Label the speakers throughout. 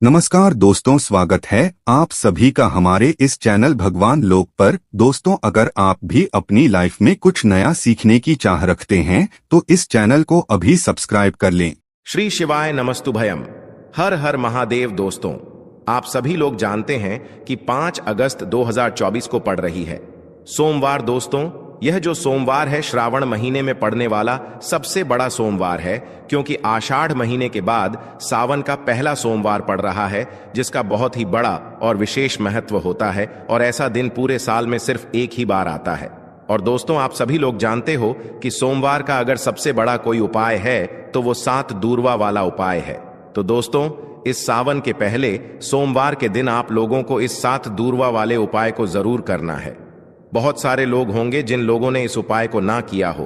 Speaker 1: नमस्कार दोस्तों, स्वागत है आप सभी का हमारे इस चैनल भगवान लोक पर। दोस्तों, अगर आप भी अपनी लाइफ में कुछ नया सीखने की चाह रखते हैं तो इस चैनल को अभी सब्सक्राइब कर लें।
Speaker 2: श्री शिवाय नमस्तुभयम। हर हर महादेव। दोस्तों, आप सभी लोग जानते हैं कि 5 अगस्त 2024 को पड़ रही है सोमवार। दोस्तों, यह जो सोमवार है श्रावण महीने में पड़ने वाला सबसे बड़ा सोमवार है, क्योंकि आषाढ़ महीने के बाद सावन का पहला सोमवार पड़ रहा है, जिसका बहुत ही बड़ा और विशेष महत्व होता है। और ऐसा दिन पूरे साल में सिर्फ एक ही बार आता है। और दोस्तों, आप सभी लोग जानते हो कि सोमवार का अगर सबसे बड़ा कोई उपाय है तो वो 7 दूर्वा वाला उपाय है। तो दोस्तों, इस सावन के पहले सोमवार के दिन आप लोगों को इस 7 दूर्वा वाले उपाय को जरूर करना है। बहुत सारे लोग होंगे जिन लोगों ने इस उपाय को ना किया हो,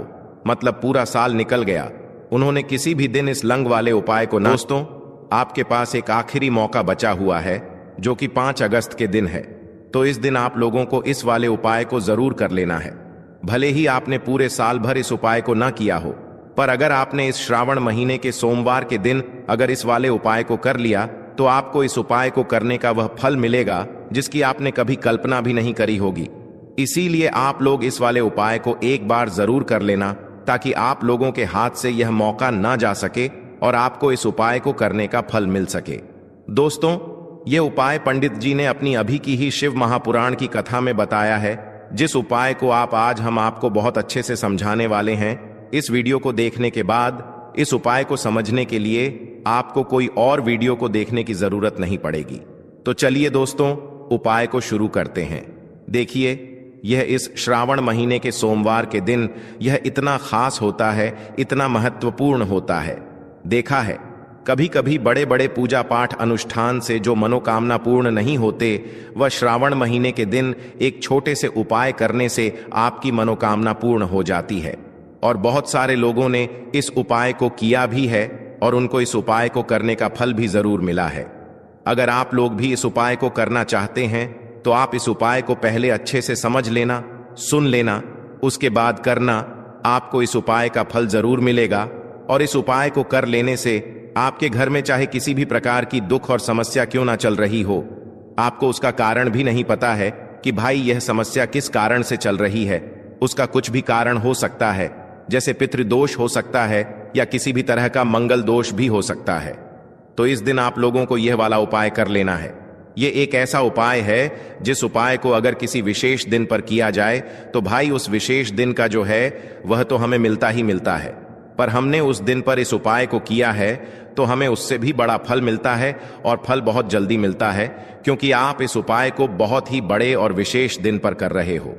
Speaker 2: मतलब पूरा साल निकल गया, उन्होंने किसी भी दिन इस लंग वाले उपाय को ना। दोस्तों, आपके पास एक आखिरी मौका बचा हुआ है जो कि 5 अगस्त के दिन है। तो इस दिन आप लोगों को इस वाले उपाय को जरूर कर लेना है। भले ही आपने पूरे साल भर इस उपाय को ना किया हो, पर अगर आपने इस श्रावण महीने के सोमवार के दिन अगर इस वाले उपाय को कर लिया तो आपको इस उपाय को करने का वह फल मिलेगा जिसकी आपने कभी कल्पना भी नहीं करी होगी। इसीलिए आप लोग इस वाले उपाय को एक बार जरूर कर लेना, ताकि आप लोगों के हाथ से यह मौका ना जा सके और आपको इस उपाय को करने का फल मिल सके। दोस्तों, यह उपाय पंडित जी ने अपनी अभी की ही शिव महापुराण की कथा में बताया है, जिस उपाय को आज हम आपको बहुत अच्छे से समझाने वाले हैं। इस वीडियो को देखने के बाद इस उपाय को समझने के लिए आपको कोई और वीडियो को देखने की जरूरत नहीं पड़ेगी। तो चलिए दोस्तों, उपाय को शुरू करते हैं। देखिए, यह इस श्रावण महीने के सोमवार के दिन यह इतना खास होता है, इतना महत्वपूर्ण होता है। देखा है, कभी कभी बड़े बड़े पूजा पाठ अनुष्ठान से जो मनोकामना पूर्ण नहीं होते, वह श्रावण महीने के दिन एक छोटे से उपाय करने से आपकी मनोकामना पूर्ण हो जाती है। और बहुत सारे लोगों ने इस उपाय को किया भी है और उनको इस उपाय को करने का फल भी जरूर मिला है। अगर आप लोग भी इस उपाय को करना चाहते हैं तो आप इस उपाय को पहले अच्छे से समझ लेना, सुन लेना, उसके बाद करना। आपको इस उपाय का फल जरूर मिलेगा। और इस उपाय को कर लेने से आपके घर में चाहे किसी भी प्रकार की दुख और समस्या क्यों ना चल रही हो, आपको उसका कारण भी नहीं पता है कि भाई यह समस्या किस कारण से चल रही है। उसका कुछ भी कारण हो सकता है, जैसे पितृदोष हो सकता है या किसी भी तरह का मंगल दोष भी हो सकता है। तो इस दिन आप लोगों को यह वाला उपाय कर लेना है। ये एक ऐसा उपाय है जिस उपाय को अगर किसी विशेष दिन पर किया जाए तो भाई उस विशेष दिन का जो है वह तो हमें मिलता ही मिलता है, पर हमने उस दिन पर इस उपाय को किया है तो हमें उससे भी बड़ा फल मिलता है, और फल बहुत जल्दी मिलता है, क्योंकि आप इस उपाय को बहुत ही बड़े और विशेष दिन पर कर रहे हो।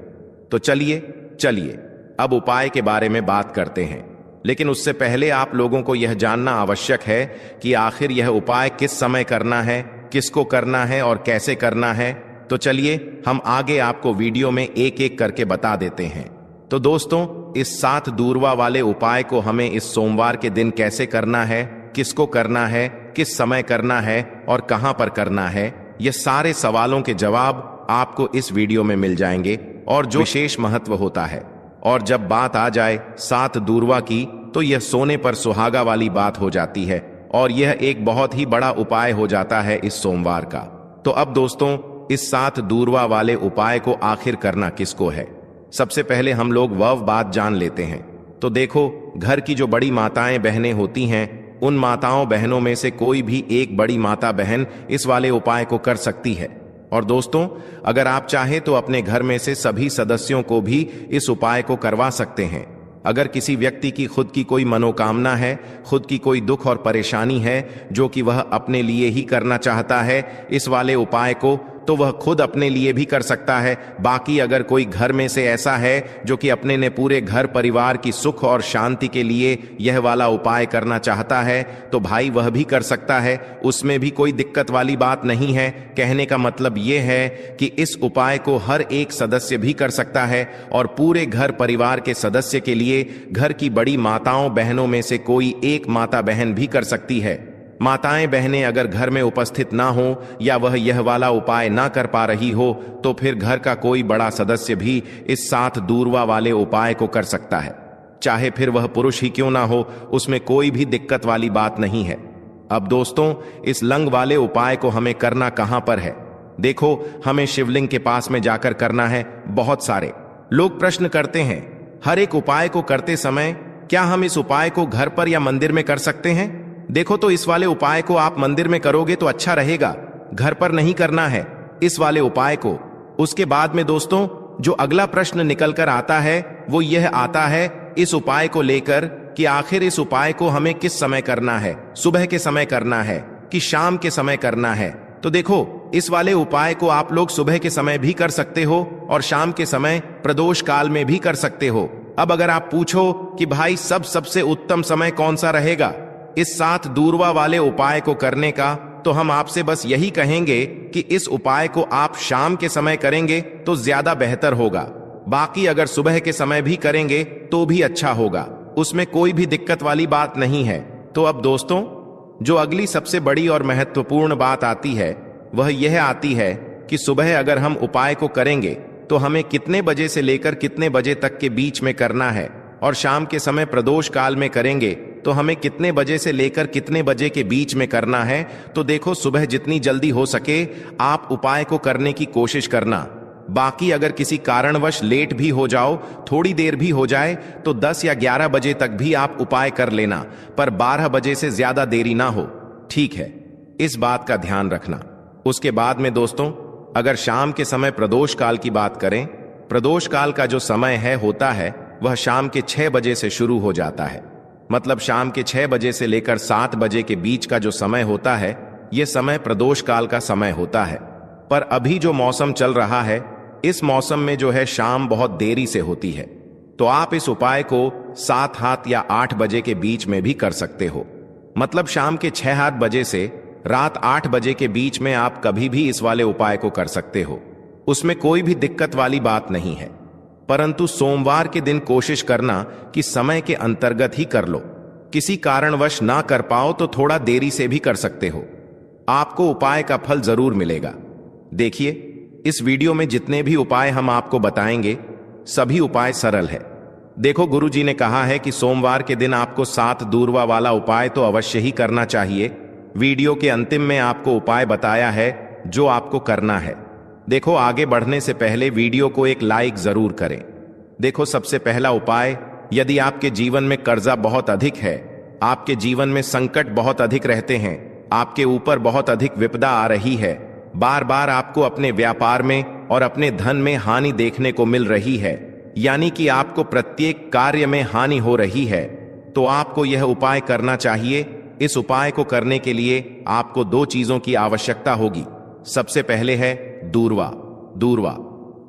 Speaker 2: तो चलिए अब उपाय के बारे में बात करते हैं। लेकिन उससे पहले आप लोगों को यह जानना आवश्यक है कि आखिर यह उपाय किस समय करना है, किसको करना है और कैसे करना है। तो चलिए हम आगे आपको वीडियो में एक एक करके बता देते हैं। तो दोस्तों, इस 7 दूर्वा वाले उपाय को हमें इस सोमवार के दिन कैसे करना है, किसको करना है, किस समय करना है और कहां पर करना है, ये सारे सवालों के जवाब आपको इस वीडियो में मिल जाएंगे। और जो विशेष महत्व होता है, और जब बात आ जाए 7 दूर्वा की, तो यह सोने पर सुहागा वाली बात हो जाती है, और यह एक बहुत ही बड़ा उपाय हो जाता है इस सोमवार का। तो अब दोस्तों, इस 7 दूर्वा वाले उपाय को आखिर करना किसको है, सबसे पहले हम लोग वह बात जान लेते हैं। तो देखो, घर की जो बड़ी माताएं बहनें होती हैं, उन माताओं बहनों में से कोई भी एक बड़ी माता बहन इस वाले उपाय को कर सकती है। और दोस्तों, अगर आप चाहें तो अपने घर में से सभी सदस्यों को भी इस उपाय को करवा सकते हैं। अगर किसी व्यक्ति की खुद की कोई मनोकामना है, खुद की कोई दुख और परेशानी है जो कि वह अपने लिए ही करना चाहता है इस वाले उपाय को, तो वह खुद अपने लिए भी कर सकता है। बाकी अगर कोई घर में से ऐसा है जो कि अपने ने पूरे घर परिवार की सुख और शांति के लिए यह वाला उपाय करना चाहता है, तो भाई वह भी कर सकता है। उसमें भी कोई दिक्कत वाली बात नहीं है। कहने का मतलब यह है कि इस उपाय को हर एक सदस्य भी कर सकता है, और पूरे घर परिवार के सदस्य के लिए घर की बड़ी माताओं बहनों में से कोई एक माता बहन भी कर सकती है। माताएं बहनें अगर घर में उपस्थित ना हो या वह यह वाला उपाय ना कर पा रही हो, तो फिर घर का कोई बड़ा सदस्य भी इस 7 दूर्वा वाले उपाय को कर सकता है। चाहे फिर वह पुरुष ही क्यों ना हो, उसमें कोई भी दिक्कत वाली बात नहीं है। अब दोस्तों, इस लंग वाले उपाय को हमें करना कहां पर है? देखो, हमें शिवलिंग के पास में जाकर करना है। बहुत सारे लोग प्रश्न करते हैं, हर एक उपाय को करते समय क्या हम इस उपाय को घर पर या मंदिर में कर सकते हैं? देखो, तो इस वाले उपाय को आप मंदिर में करोगे तो अच्छा रहेगा, घर पर नहीं करना है इस वाले उपाय को। उसके बाद में दोस्तों, जो अगला प्रश्न निकल कर आता है वो यह आता है इस उपाय को लेकर कि आखिर इस उपाय को हमें किस समय करना है, सुबह के समय करना है कि शाम के समय करना है? तो देखो, इस वाले उपाय को आप लोग सुबह के समय भी कर सकते हो और शाम के समय प्रदोष काल में भी कर सकते हो। अब अगर आप पूछो कि भाई सबसे उत्तम समय कौन सा रहेगा इस 7 दूर्वा वाले उपाय को करने का, तो हम आपसे बस यही कहेंगे कि इस उपाय को आप शाम के समय करेंगे तो ज्यादा बेहतर होगा। बाकी अगर सुबह के समय भी करेंगे तो भी अच्छा होगा, उसमें कोई भी दिक्कत वाली बात नहीं है। तो अब दोस्तों, जो अगली सबसे बड़ी और महत्वपूर्ण बात आती है वह यह आती है कि सुबह अगर हम उपाय को करेंगे तो हमें कितने बजे से लेकर कितने बजे तक के बीच में करना है, और शाम के समय प्रदोष काल में करेंगे तो हमें कितने बजे से लेकर कितने बजे के बीच में करना है। तो देखो, सुबह जितनी जल्दी हो सके आप उपाय को करने की कोशिश करना। बाकी अगर किसी कारणवश लेट भी हो जाओ, थोड़ी देर भी हो जाए, तो 10 या 11 बजे तक भी आप उपाय कर लेना, पर 12 बजे से ज्यादा देरी ना हो, ठीक है? इस बात का ध्यान रखना। उसके बाद में दोस्तों, अगर शाम के समय प्रदोष काल की बात करें, प्रदोष काल का जो समय है होता है वह शाम के 6 बजे से शुरू हो जाता है। मतलब शाम के 6 बजे से लेकर 7 बजे के बीच का जो समय होता है, यह समय प्रदोष काल का समय होता है। पर अभी जो मौसम चल रहा है, इस मौसम में जो है शाम बहुत देरी से होती है, तो आप इस उपाय को 7 हाथ या 8 बजे के बीच में भी कर सकते हो। मतलब शाम के 6 हाथ बजे से रात 8 बजे के बीच में आप कभी भी इस वाले उपाय को कर सकते हो, उसमें कोई भी दिक्कत वाली बात नहीं है। परंतु सोमवार के दिन कोशिश करना कि समय के अंतर्गत ही कर लो। किसी कारणवश ना कर पाओ तो थोड़ा देरी से भी कर सकते हो, आपको उपाय का फल जरूर मिलेगा। देखिए, इस वीडियो में जितने भी उपाय हम आपको बताएंगे सभी उपाय सरल है। देखो, गुरुजी ने कहा है कि सोमवार के दिन आपको 7 दूर्वा वाला उपाय तो अवश्य ही करना चाहिए। वीडियो के अंतिम में आपको उपाय बताया है जो आपको करना है। देखो, आगे बढ़ने से पहले वीडियो को एक लाइक जरूर करें। देखो, सबसे पहला उपाय, यदि आपके जीवन में कर्जा बहुत अधिक है, आपके जीवन में संकट बहुत अधिक रहते हैं, आपके ऊपर बहुत अधिक विपदा आ रही है, बार बार आपको अपने व्यापार में और अपने धन में हानि देखने को मिल रही है, यानी कि आपको प्रत्येक कार्य में हानि हो रही है, तो आपको यह उपाय करना चाहिए। इस उपाय को करने के लिए आपको 2 चीजों की आवश्यकता होगी। सबसे पहले है दूर्वा। दूर्वा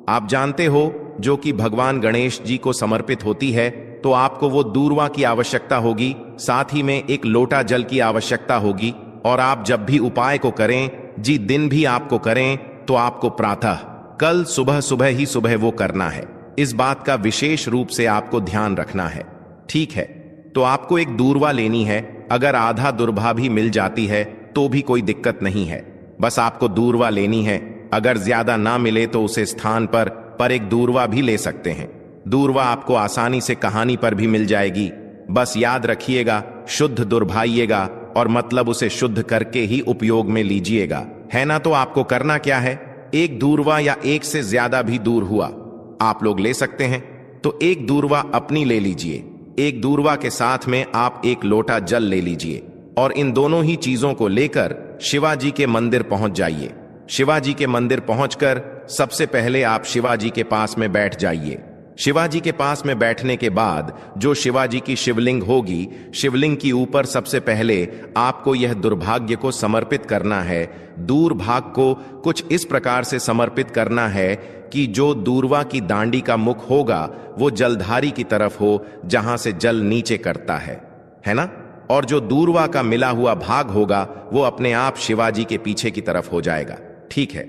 Speaker 2: आप जानते हो जो कि भगवान गणेश जी को समर्पित होती है, तो आपको वो दूर्वा की आवश्यकता होगी। साथ ही में एक लोटा जल की आवश्यकता होगी। और आप जब भी उपाय को करें, जी दिन भी आपको करें, तो आपको प्रातः कल सुबह ही सुबह वो करना है। इस बात का विशेष रूप से आपको ध्यान रखना है, ठीक है? तो आपको एक दूर्वा लेनी है। अगर आधा दुर्भा भी मिल जाती है तो भी कोई दिक्कत नहीं है, बस आपको दूर्वा लेनी है। अगर ज्यादा ना मिले तो उसे स्थान पर एक दूर्वा भी ले सकते हैं। दूर्वा आपको आसानी से कहानी पर भी मिल जाएगी। बस याद रखिएगा, शुद्ध दुर्भाइएगा और मतलब उसे शुद्ध करके ही उपयोग में लीजिएगा, है ना? तो आपको करना क्या है, एक दूर्वा या एक से ज्यादा भी दूर हुआ आप लोग ले सकते हैं, तो एक दूर्वा अपनी ले लीजिए। एक दूर्वा के साथ में आप एक लोटा जल ले लीजिए और इन दोनों ही चीजों को लेकर शिवाजी के मंदिर पहुंच जाइए। शिवाजी के मंदिर पहुंचकर सबसे पहले आप शिवाजी के पास में बैठ जाइए। शिवाजी के पास में बैठने के बाद जो शिवाजी की शिवलिंग होगी, शिवलिंग की ऊपर सबसे पहले आपको यह दुर्भाग्य को समर्पित करना है। दूर भाग को कुछ इस प्रकार से समर्पित करना है कि जो दूर्वा की दांडी का मुख होगा वो जलधारी की तरफ हो, जहां से जल नीचे करता है ना? और जो दूर्वा का मिला हुआ भाग होगा वो अपने आप शिवाजी के पीछे की तरफ हो जाएगा, ठीक है?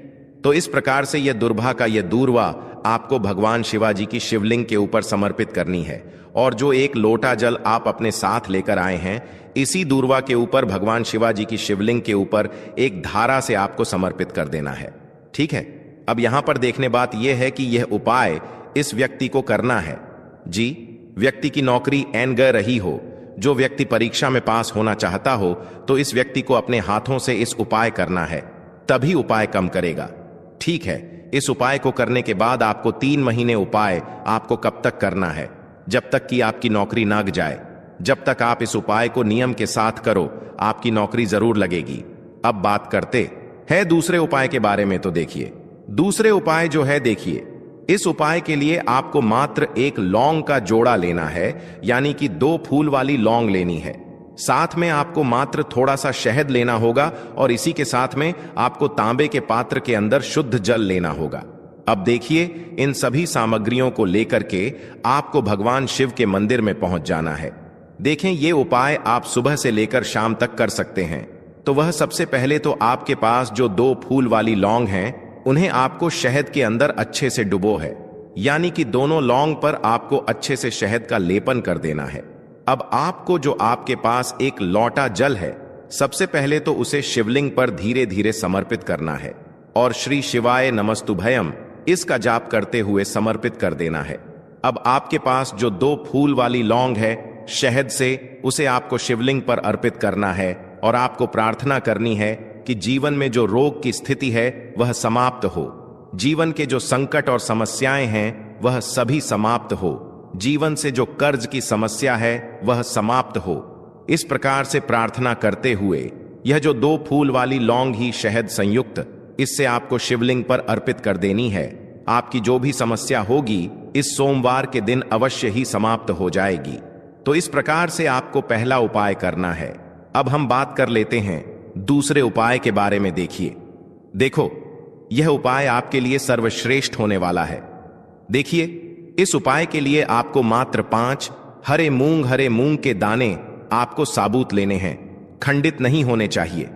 Speaker 2: तो इस प्रकार से यह दुर्भा का यह दूर्वा आपको भगवान शिवाजी की शिवलिंग के ऊपर समर्पित करनी है। और जो एक लोटा जल आप अपने साथ लेकर आए हैं, इसी दूर्वा के ऊपर भगवान शिवाजी की शिवलिंग के ऊपर एक धारा से आपको समर्पित कर देना है, ठीक है? अब यहां पर देखने बात यह है कि यह उपाय इस व्यक्ति को करना है। जी, व्यक्ति की नौकरी ऐन गए रही हो, जो व्यक्ति परीक्षा में पास होना चाहता हो तो इस व्यक्ति को अपने हाथों से इस उपाय करना है, तभी उपाय कम करेगा। ठीक है, इस उपाय को करने के बाद आपको 3 महीने उपाय आपको कब तक करना है? जब तक कि आपकी नौकरी लग जाए। जब तक आप इस उपाय को नियम के साथ करो, आपकी नौकरी जरूर लगेगी। अब बात करते हैं दूसरे उपाय के बारे में। तो देखिए, दूसरे उपाय जो है, देखिए, इस उपाय के लिए आपको मात्र एक लौंग का जोड़ा लेना है, यानी कि 2 फूल वाली लौंग लेनी है। साथ में आपको मात्र थोड़ा सा शहद लेना होगा और इसी के साथ में आपको तांबे के पात्र के अंदर शुद्ध जल लेना होगा। अब देखिए, इन सभी सामग्रियों को लेकर के आपको भगवान शिव के मंदिर में पहुंच जाना है। देखें, ये उपाय आप सुबह से लेकर शाम तक कर सकते हैं। तो वह सबसे पहले तो आपके पास जो 2 फूल वाली लौंग हैं, उन्हें आपको शहद के अंदर अच्छे से डुबो है, यानी कि दोनों लौंग पर आपको अच्छे से शहद का लेपन कर देना है। अब आपको जो आपके पास एक लोटा जल है, सबसे पहले तो उसे शिवलिंग पर धीरे धीरे समर्पित करना है और श्री शिवाय नमस्तुभयम इसका जाप करते हुए समर्पित कर देना है। अब आपके पास जो 2 फूल वाली लौंग है, शहद से उसे आपको शिवलिंग पर अर्पित करना है और आपको प्रार्थना करनी है कि जीवन में जो रोग की स्थिति है वह समाप्त हो, जीवन के जो संकट और समस्याएं हैं वह सभी समाप्त हो, जीवन से जो कर्ज की समस्या है वह समाप्त हो। इस प्रकार से प्रार्थना करते हुए यह जो 2 फूल वाली लौंग ही शहद संयुक्त, इससे आपको शिवलिंग पर अर्पित कर देनी है। आपकी जो भी समस्या होगी इस सोमवार के दिन अवश्य ही समाप्त हो जाएगी। तो इस प्रकार से आपको पहला उपाय करना है। अब हम बात कर लेते हैं दूसरे उपाय के बारे में। देखो, यह उपाय आपके लिए सर्वश्रेष्ठ होने वाला है। देखिए, इस उपाय के लिए आपको मात्र 5 हरे मूंग के दाने आपको साबुत लेने हैं, खंडित नहीं होने चाहिए।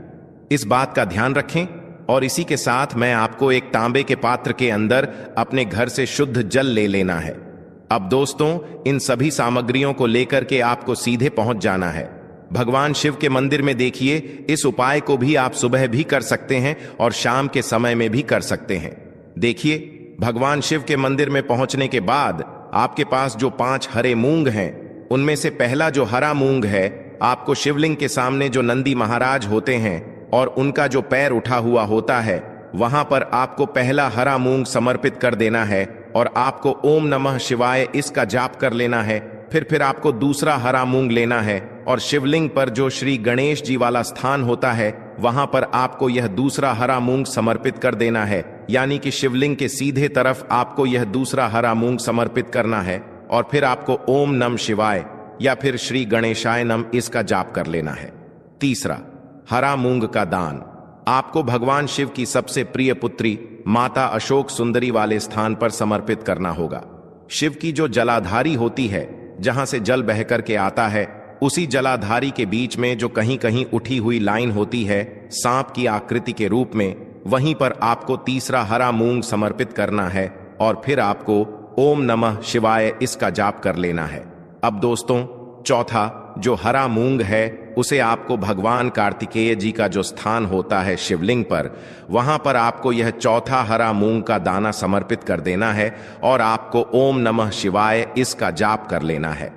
Speaker 2: इस बात का ध्यान रखें। और इसी के साथ मैं आपको एक तांबे के पात्र के अंदर अपने घर से शुद्ध जल ले लेना है। अब दोस्तों, इन सभी सामग्रियों को लेकर के आपको सीधे पहुंच जाना है भगवान शिव के मंदिर में। देखिए, इस उपाय को भी आप सुबह भी कर सकते हैं और शाम के समय में भी कर सकते हैं। देखिए, भगवान शिव के मंदिर में पहुंचने के बाद आपके पास जो 5 हरे मूंग हैं, उनमें से पहला जो हरा मूंग है, आपको शिवलिंग के सामने जो नंदी महाराज होते हैं और उनका जो पैर उठा हुआ होता है, वहां पर आपको पहला हरा मूंग समर्पित कर देना है और आपको ओम नमः शिवाय इसका जाप कर लेना है। फिर आपको दूसरा हरा मूंग लेना है और शिवलिंग पर जो श्री गणेश जी वाला स्थान होता है, वहां पर आपको यह दूसरा हरा मूंग समर्पित कर देना है, यानी कि शिवलिंग के सीधे तरफ आपको यह दूसरा हरा मूंग समर्पित करना है और फिर आपको ओम नम शिवाय या फिर श्री गणेशाय नम इसका जाप कर लेना है। तीसरा, हरा मूंग का दान आपको भगवान शिव की सबसे प्रिय पुत्री माता अशोक सुंदरी वाले स्थान पर समर्पित करना होगा। शिव की जो जलाधारी होती है, जहां से जल बह करके आता है, उसी जलाधारी के बीच में जो कहीं कहीं उठी हुई लाइन होती है सांप की आकृति के रूप में, वहीं पर आपको तीसरा हरा मूंग समर्पित करना है और फिर आपको ओम नमः शिवाय इसका जाप कर लेना है। अब दोस्तों, चौथा जो हरा मूंग है, उसे आपको भगवान कार्तिकेय जी का जो स्थान होता है शिवलिंग पर, वहां पर आपको यह चौथा हरा मूंग का दाना समर्पित कर देना है और आपको ओम नमः शिवाय इसका जाप कर लेना है।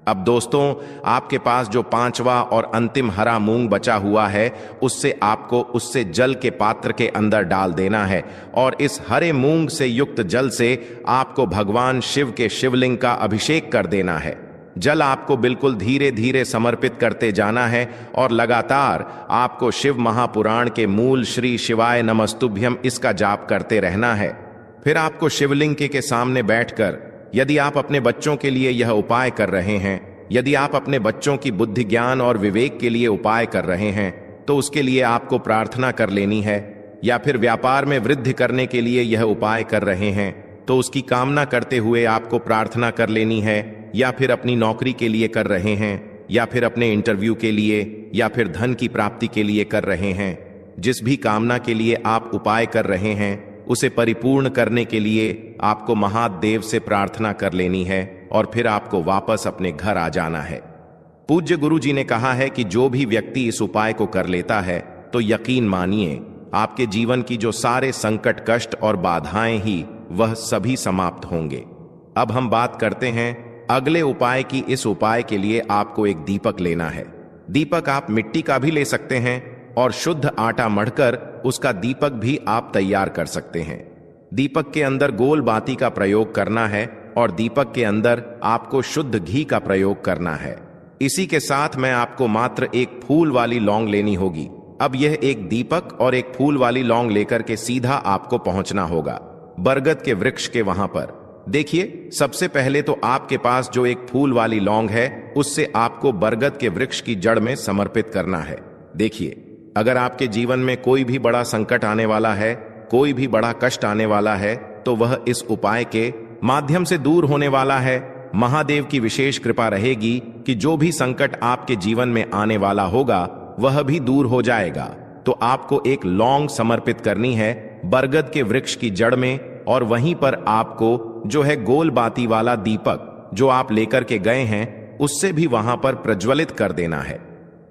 Speaker 2: अब दोस्तों, आपके पास जो 5वां और अंतिम हरा मूंग बचा हुआ है, उससे जल के पात्र के अंदर डाल देना है और इस हरे मूंग से युक्त जल से आपको भगवान शिव के शिवलिंग का अभिषेक कर देना है। जल आपको बिल्कुल धीरे धीरे समर्पित करते जाना है और लगातार आपको शिव महापुराण के मूल श्री शिवाय नमस्तुभ्यम इसका जाप करते रहना है। फिर आपको शिवलिंग के सामने बैठकर, यदि आप अपने बच्चों के लिए यह उपाय कर रहे हैं, यदि आप अपने बच्चों की बुद्धि ज्ञान और विवेक के लिए उपाय कर रहे हैं, तो उसके लिए आपको प्रार्थना कर लेनी है। या फिर व्यापार में वृद्धि करने के लिए यह उपाय कर रहे हैं, तो उसकी कामना करते हुए आपको प्रार्थना कर लेनी है। या फिर अपनी नौकरी के लिए कर रहे हैं, या फिर अपने इंटरव्यू के लिए, या फिर धन की प्राप्ति के लिए कर रहे हैं, जिस भी कामना के लिए आप उपाय कर रहे हैं, उसे परिपूर्ण करने के लिए आपको महादेव से प्रार्थना कर लेनी है और फिर आपको वापस अपने घर आ जाना है। पूज्य गुरु जी ने कहा है कि जो भी व्यक्ति इस उपाय को कर लेता है, तो यकीन मानिए आपके जीवन की जो सारे संकट, कष्ट और बाधाएं ही वह सभी समाप्त होंगे। अब हम बात करते हैं अगले उपाय की इस उपाय के लिए आपको एक दीपक लेना है। दीपक आप मिट्टी का भी ले सकते हैं और शुद्ध आटा मढ़कर उसका दीपक भी आप तैयार कर सकते हैं। दीपक के अंदर गोल बाती का प्रयोग करना है और दीपक के अंदर आपको शुद्ध घी का प्रयोग करना है। इसी के साथ मैं आपको मात्र एक फूल वाली लौंग लेनी होगी। अब यह एक दीपक और एक फूल वाली लौंग लेकर के सीधा आपको पहुंचना होगा बरगद के वृक्ष के वहां पर। देखिए, सबसे पहले तो आपके पास जो एक फूल वाली लौंग है उससे आपको बरगद के वृक्ष की जड़ में समर्पित करना है। देखिए, अगर आपके जीवन में कोई भी बड़ा संकट आने वाला है, कोई भी बड़ा कष्ट आने वाला है, तो वह इस उपाय के माध्यम से दूर होने वाला है। महादेव की विशेष कृपा रहेगी कि जो भी संकट आपके जीवन में आने वाला होगा वह भी दूर हो जाएगा। तो आपको एक लौंग समर्पित करनी है बरगद के वृक्ष की जड़ में, और वहीं पर आपको जो है गोल बाती वाला दीपक जो आप लेकर के गए हैं उससे भी वहां पर प्रज्वलित कर देना है।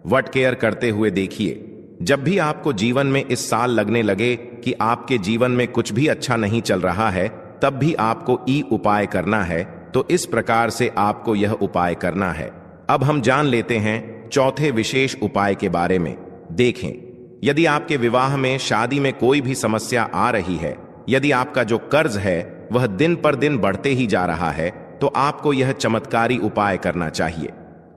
Speaker 2: वट केयर करते हुए देखिए, जब भी आपको जीवन में इस साल लगने लगे कि आपके जीवन में कुछ भी अच्छा नहीं चल रहा है, तब भी आपको ई उपाय करना है। तो इस प्रकार से आपको यह उपाय करना है। अब हम जान लेते हैं चौथे विशेष उपाय के बारे में। देखें, यदि आपके विवाह में, शादी में कोई भी समस्या आ रही है, यदि आपका जो कर्ज है वह दिन पर दिन बढ़ते ही जा रहा है, तो आपको यह चमत्कारी उपाय करना चाहिए।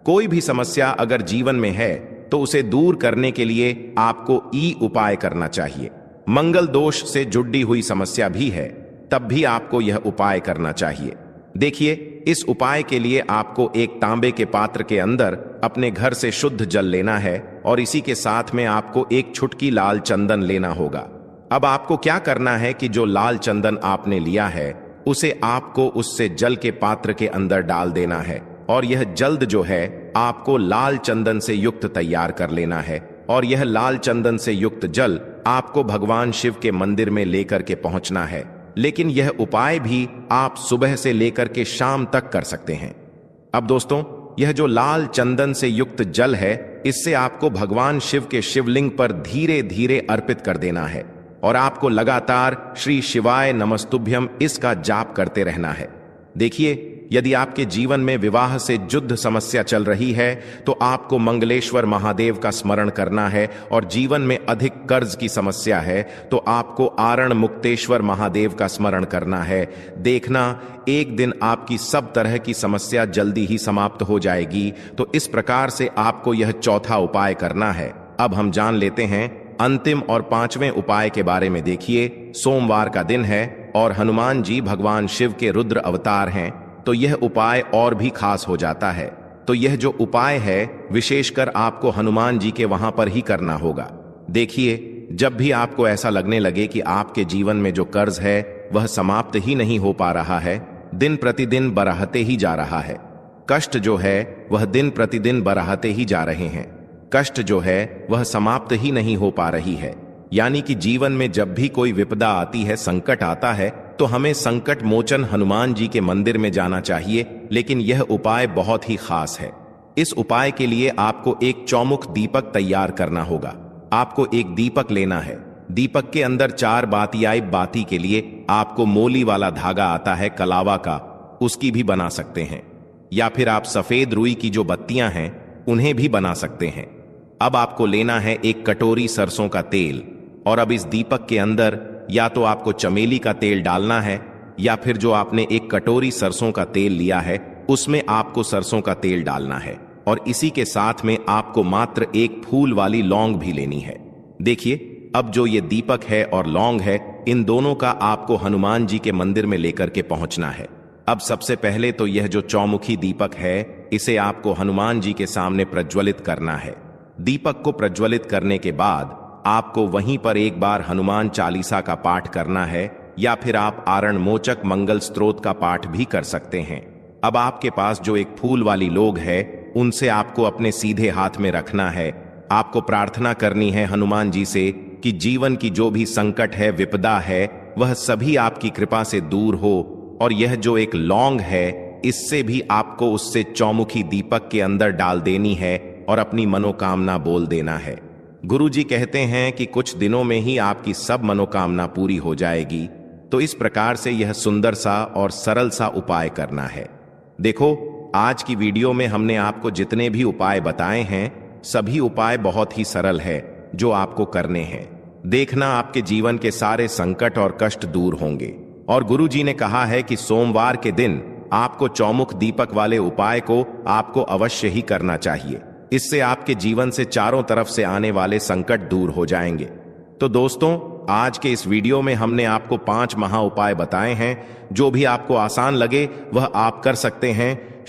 Speaker 2: कोई भी समस्या अगर जीवन में है तो उसे दूर करने के लिए आपको ई उपाय करना चाहिए। मंगल दोष से जुड़ी हुई समस्या भी है, तब भी आपको यह उपाय करना चाहिए। देखिए, इस उपाय के लिए आपको एक तांबे के पात्र के अंदर अपने घर से शुद्ध जल लेना है और इसी के साथ में आपको एक छुटकी लाल चंदन लेना होगा। अब आपको क्या करना है कि जो लाल चंदन आपने लिया है उसे आपको उससे जल के पात्र के अंदर डाल देना है, और यह जल्द जो है आपको लाल चंदन से युक्त तैयार कर लेना है। और यह लाल चंदन से युक्त जल आपको भगवान शिव के मंदिर में लेकर के पहुंचना है। लेकिन यह उपाय भी आप सुबह से लेकर के शाम तक कर सकते हैं। अब दोस्तों, यह जो लाल चंदन से युक्त जल है, इससे आपको भगवान शिव के शिवलिंग पर धीरे धीरे अर्पित कर देना है और आपको लगातार श्री शिवाय नमस्तुभ्यम इसका जाप करते रहना है। देखिए, यदि आपके जीवन में विवाह से जुद्ध समस्या चल रही है तो आपको मंगलेश्वर महादेव का स्मरण करना है, और जीवन में अधिक कर्ज की समस्या है तो आपको आरण मुक्तेश्वर महादेव का स्मरण करना है। देखना, एक दिन आपकी सब तरह की समस्या जल्दी ही समाप्त हो जाएगी। तो इस प्रकार से आपको यह चौथा उपाय करना है। अब हम जान लेते हैं अंतिम और पांचवें उपाय के बारे में। देखिए, सोमवार का दिन है और हनुमान जी भगवान शिव के रुद्र अवतार हैं, तो यह उपाय और भी खास हो जाता है। तो यह जो उपाय है विशेषकर आपको हनुमान जी के वहां पर ही करना होगा। देखिए, जब भी आपको ऐसा लगने लगे कि आपके जीवन में जो कर्ज है वह समाप्त ही नहीं हो पा रहा है, दिन प्रतिदिन बढ़ते ही जा रहा है, कष्ट जो है वह दिन प्रतिदिन बढ़ते ही जा रहे हैं, कष्ट जो है वह समाप्त ही नहीं हो पा रही है, यानी कि जीवन में जब भी कोई विपदा आती है, संकट आता है, तो हमें संकट मोचन हनुमान जी के मंदिर में जाना चाहिए। लेकिन यह उपाय बहुत ही खास है। इस उपाय के लिए आपको एक चौमुख दीपक तैयार करना होगा। आपको एक दीपक लेना है। दीपक के अंदर 4 बातियाई बाती के लिए आपको मोली वाला धागा आता है कलावा का, उसकी भी बना सकते हैं, या फिर आप सफेद रुई की जो बत्तियां हैं उन्हें भी बना सकते हैं। अब आपको लेना है एक कटोरी सरसों का तेल, और अब इस दीपक के अंदर या तो आपको चमेली का तेल डालना है, या फिर जो आपने एक कटोरी सरसों का तेल लिया है उसमें आपको सरसों का तेल डालना है, और इसी के साथ में आपको मात्र एक फूल वाली लौंग भी लेनी है। देखिए, अब जो ये दीपक है और लौंग है, इन दोनों का आपको हनुमान जी के मंदिर में लेकर के पहुंचना है। अब सबसे पहले तो यह जो चौमुखी दीपक है, इसे आपको हनुमान जी के सामने प्रज्वलित करना है। दीपक को प्रज्वलित करने के बाद आपको वहीं पर एक बार हनुमान चालीसा का पाठ करना है, या फिर आप आरण मोचक मंगल स्तोत्र का पाठ भी कर सकते हैं। अब आपके पास जो एक फूल वाली लोग है, उनसे आपको अपने सीधे हाथ में रखना है। आपको प्रार्थना करनी है हनुमान जी से कि जीवन की जो भी संकट है, विपदा है, वह सभी आपकी कृपा से दूर हो। और यह जो एक लौंग है, इससे भी आपको उससे चौमुखी दीपक के अंदर डाल देनी है और अपनी मनोकामना बोल देना है। गुरुजी कहते हैं कि कुछ दिनों में ही आपकी सब मनोकामना पूरी हो जाएगी। तो इस प्रकार से यह सुंदर सा और सरल सा उपाय करना है। देखो, आज की वीडियो में हमने आपको जितने भी उपाय बताए हैं, सभी उपाय बहुत ही सरल है जो आपको करने हैं। देखना आपके जीवन के सारे संकट और कष्ट दूर होंगे। और गुरुजी ने कहा है कि सोमवार के दिन आपको चौमुख दीपक वाले उपाय को आपको अवश्य ही करना चाहिए। इससे आपके जीवन से चारों तरफ से आने वाले संकट दूर हो जाएंगे। तो दोस्तों, आज के इस वीडियो में हमने आपको 5 महा उपाय बताए हैं। जो भी आपको आसान लगे वह आप कर सकते हैं।